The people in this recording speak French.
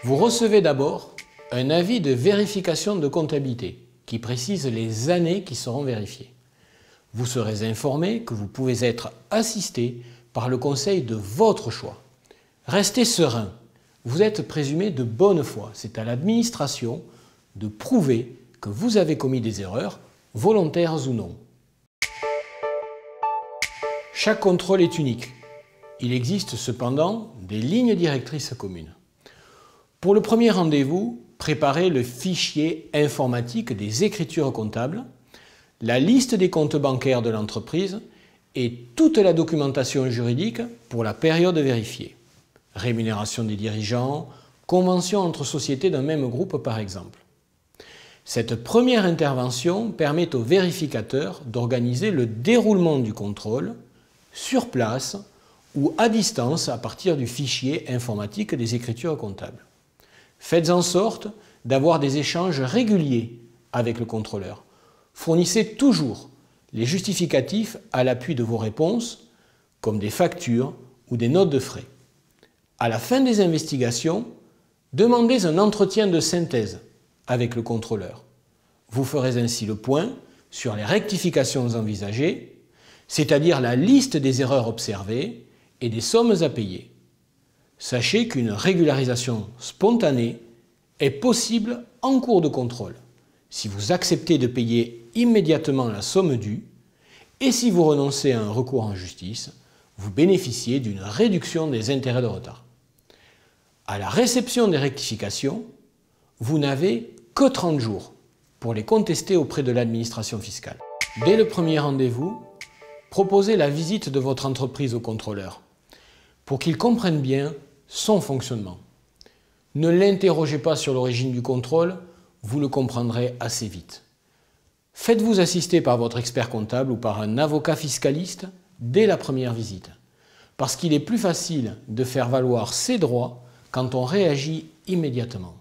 Vous recevez d'abord un avis de vérification de comptabilité qui précise les années qui seront vérifiées. Vous serez informé que vous pouvez être assisté par le conseil de votre choix. Restez serein, vous êtes présumé de bonne foi. C'est à l'administration de prouver que vous avez commis des erreurs, volontaires ou non. Chaque contrôle est unique. Il existe cependant des lignes directrices communes. Pour le premier rendez-vous, préparez le fichier informatique des écritures comptables, la liste des comptes bancaires de l'entreprise et toute la documentation juridique pour la période vérifiée. Rémunération des dirigeants, convention entre sociétés d'un même groupe par exemple. Cette première intervention permet au vérificateur d'organiser le déroulement du contrôle sur place ou à distance à partir du fichier informatique des écritures comptables. Faites en sorte d'avoir des échanges réguliers avec le contrôleur. Fournissez toujours les justificatifs à l'appui de vos réponses, comme des factures ou des notes de frais. À la fin des investigations, demandez un entretien de synthèse avec le contrôleur. Vous ferez ainsi le point sur les rectifications envisagées, c'est-à-dire la liste des erreurs observées et des sommes à payer. Sachez qu'une régularisation spontanée est possible en cours de contrôle, si vous acceptez de payer immédiatement la somme due et si vous renoncez à un recours en justice, vous bénéficiez d'une réduction des intérêts de retard. À la réception des rectifications, vous n'avez que 30 jours pour les contester auprès de l'administration fiscale. Dès le premier rendez-vous, proposez la visite de votre entreprise au contrôleur pour qu'il comprenne bien son fonctionnement. Ne l'interrogez pas sur l'origine du contrôle, vous le comprendrez assez vite. Faites-vous assister par votre expert comptable ou par un avocat fiscaliste dès la première visite, parce qu'il est plus facile de faire valoir ses droits quand on réagit immédiatement.